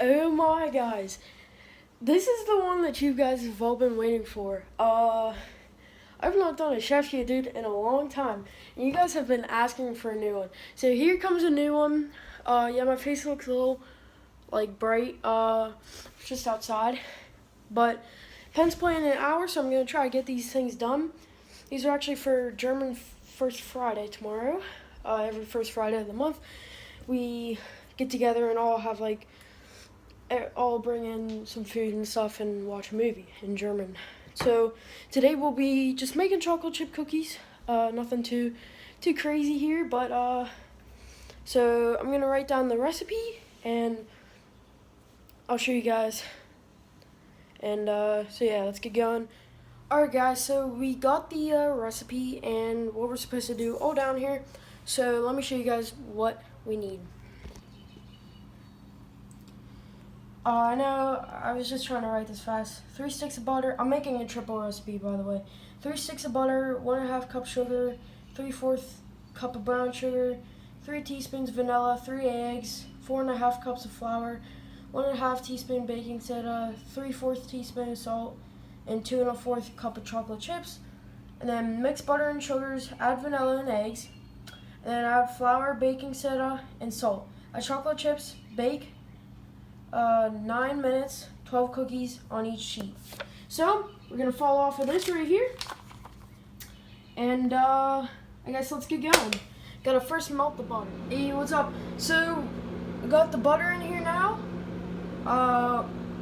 Oh my guys, this is the one that you guys have all been waiting for. I've not done a Chef Yodude in a long time, and you guys have been asking for a new one. So here comes a new one. Yeah, my face looks a little like bright. Just outside, but Penn's playing in an hour, so I'm gonna try to get these things done. These are actually for German First Friday tomorrow. Every first Friday of the month, we get together and all have like all bring in some food and stuff and watch a movie in German. So today we'll be just making chocolate chip cookies. Nothing too crazy here, but so I'm gonna write down the recipe and I'll show you guys. And so yeah, let's get going. Alright guys, so we got the recipe and what we're supposed to do all down here. So let me show you guys what we need. I know, I was just trying to write this fast. 3 sticks of butter. I'm making a triple recipe, by the way. 3 sticks of butter, 1.5 cup sugar, 3/4 cup of brown sugar, 3 teaspoons vanilla, 3 eggs, 4.5 cups of flour, 1.5 teaspoon baking soda, 3/4 teaspoon of salt, and 2.25 cup of chocolate chips. And then mix butter and sugars, add vanilla and eggs, and then add flour, baking soda, and salt. Add chocolate chips, bake 9 minutes, 12 cookies on each sheet. So we're gonna fall off of this right here, and I guess let's get going. Gotta first melt the butter. Hey, what's up? So I got the butter in here now.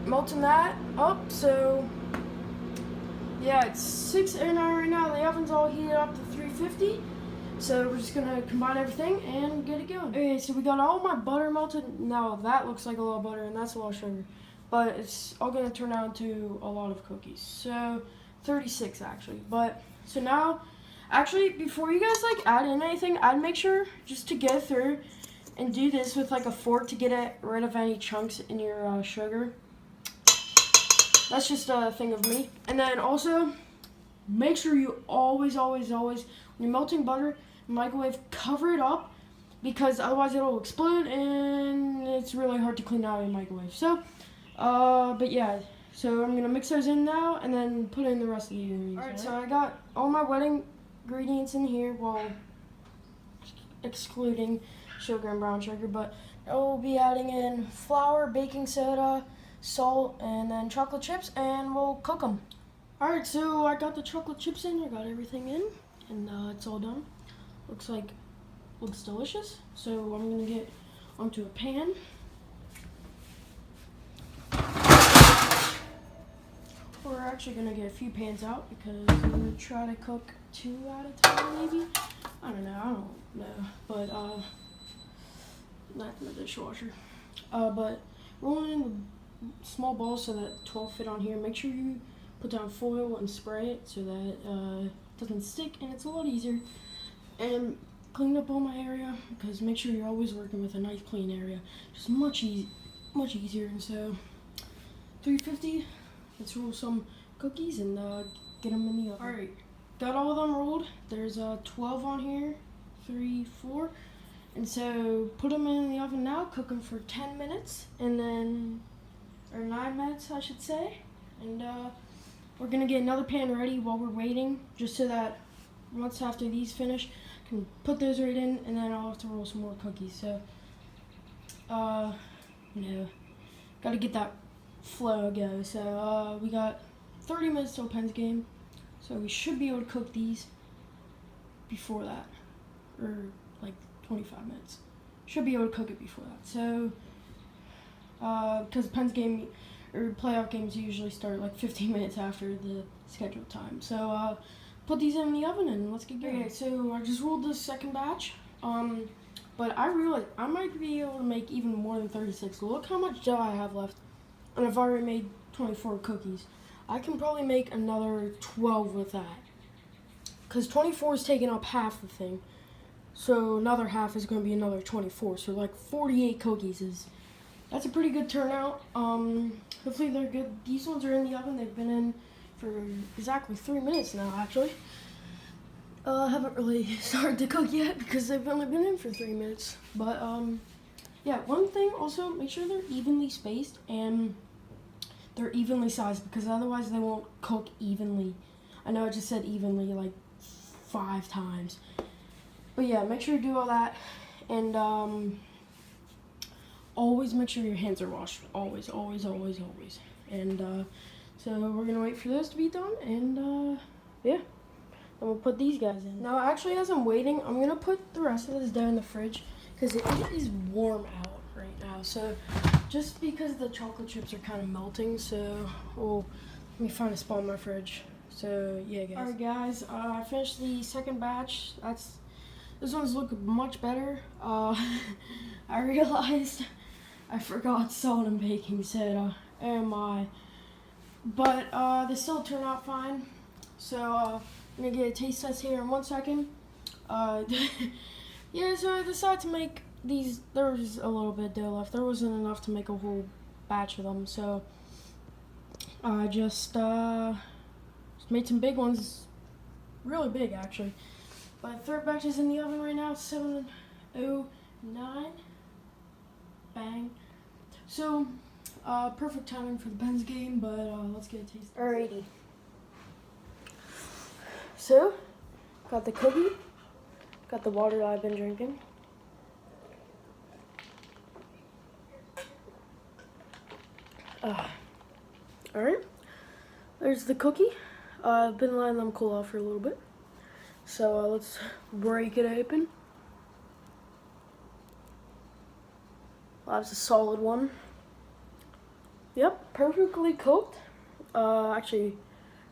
Melting that up. So yeah, it's 6:09 right now. The oven's all heated up to 350. So we're just gonna combine everything and get it going. Okay, so we got all my butter melted. Now that looks like a lot of butter and that's a lot of sugar. But it's all gonna turn out to a lot of cookies. So 36 actually. But so now, actually before you guys like add in anything, I'd make sure just to go through and do this with like a fork to get rid of any chunks in your sugar. That's just a thing of me. And then also, make sure you always, when you're melting butter, microwave, cover it up because otherwise it'll explode and it's really hard to clean out in the microwave. So, but yeah, so I'm gonna mix those in now and then put in the rest of the ingredients. Alright, so I got all my wet ingredients in here, well, excluding sugar and brown sugar, but I'll be adding in flour, baking soda, salt, and then chocolate chips, and we'll cook them. Alright, so I got the chocolate chips in, I got everything in, and it's all done. Looks delicious. So I'm gonna get onto a pan. We're actually gonna get a few pans out because we're gonna try to cook 2 at a time maybe. I don't know, but not in the dishwasher. But roll it in the small balls so that 12 fit on here. Make sure you put down foil and spray it so that it doesn't stick and it's a lot easier. And clean up all my area because make sure you're always working with a nice clean area. Just much easier. And so 350. Let's roll some cookies and get them in the oven. Alright, got all of them rolled. There's 12 on here, 3, 4. And so put them in the oven now, cook them for 10 minutes, and then, or 9 minutes I should say. And we're gonna get another pan ready while we're waiting, just so that once after these finish, I can put those right in, and then I'll have to roll some more cookies. So, gotta get that flow go. So we got 30 minutes till Penn's game, so we should be able to cook these before that, or like 25 minutes. Should be able to cook it before that. So, because Penn's game or playoff games usually start like 15 minutes after the scheduled time. So, put these in the oven and let's get going. Okay, so I just rolled the second batch. But I realized I might be able to make even more than 36. Look how much dough I have left. And I've already made 24 cookies. I can probably make another 12 with that. Because 24 is taking up half the thing. So another half is going to be another 24. So like 48 cookies that's a pretty good turnout. Hopefully they're good. These ones are in the oven. They've been in for exactly 3 minutes now, actually. I haven't really started to cook yet because they've only been in for 3 minutes. But Yeah, one thing also, make sure they're evenly spaced and they're evenly sized, because otherwise they won't cook evenly. I know I just said evenly like 5 times. But yeah, make sure you do all that. And always make sure your hands are washed. Always, always, always, always. And so we're going to wait for those to be done. And yeah, then we'll put these guys in. Now, actually, as I'm waiting, I'm going to put the rest of this down in the fridge because it is warm out right now. So just because the chocolate chips are kind of melting, so let me find a spot in my fridge. So yeah, guys. Alright guys, I finished the second batch. This one's look much better. I realized I forgot salt and baking soda. Oh my. But they still turn out fine. So I'm gonna get a taste test here in 1 second. Yeah, so I decided to make these. There was a little bit dough left. There wasn't enough to make a whole batch of them, so I just made some big ones, really big actually. My third batch is in the oven right now, 7:09. Bang. So, perfect timing for the Ben's game, but let's get a taste. Alrighty. So, got the cookie, got the water that I've been drinking. Alright, there's the cookie. I've been letting them cool off for a little bit. So let's break it open. Well, that's a solid one. Yep, perfectly cooked. Actually,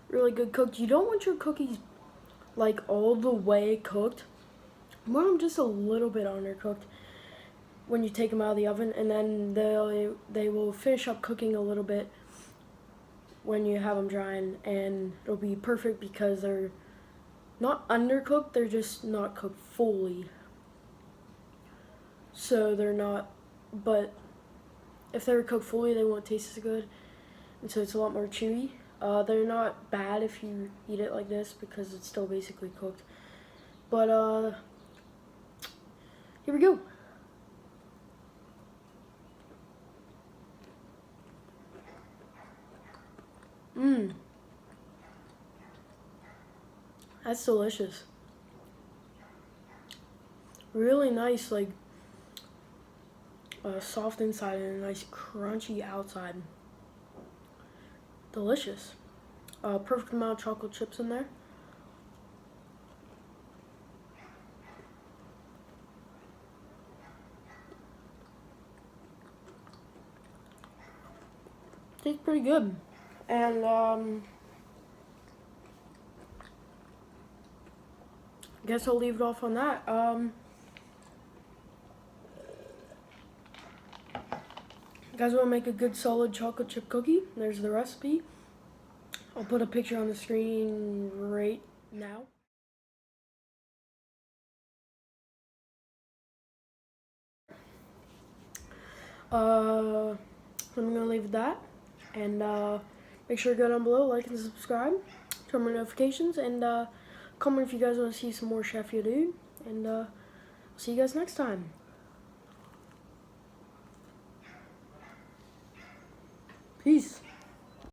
really good cooked. You don't want your cookies like all the way cooked. You want them just a little bit undercooked when you take them out of the oven, and then they will finish up cooking a little bit when you have them drying, and it'll be perfect because they're not undercooked, they're just not cooked fully. So they're not, but if they were cooked fully, they won't taste as good, and so it's a lot more chewy. They're not bad if you eat it like this because it's still basically cooked. But here we go. That's delicious. Really nice, like soft inside and a nice crunchy outside. Delicious. Perfect amount of chocolate chips in there. Tastes pretty good. And guess I'll leave it off on that. You guys want to make a good solid chocolate chip cookie? There's the recipe. I'll put a picture on the screen right now. I'm gonna leave it that, and make sure to go down below, like and subscribe, turn on notifications, and comment if you guys want to see some more Chef Yodude, and see you guys next time. Peace.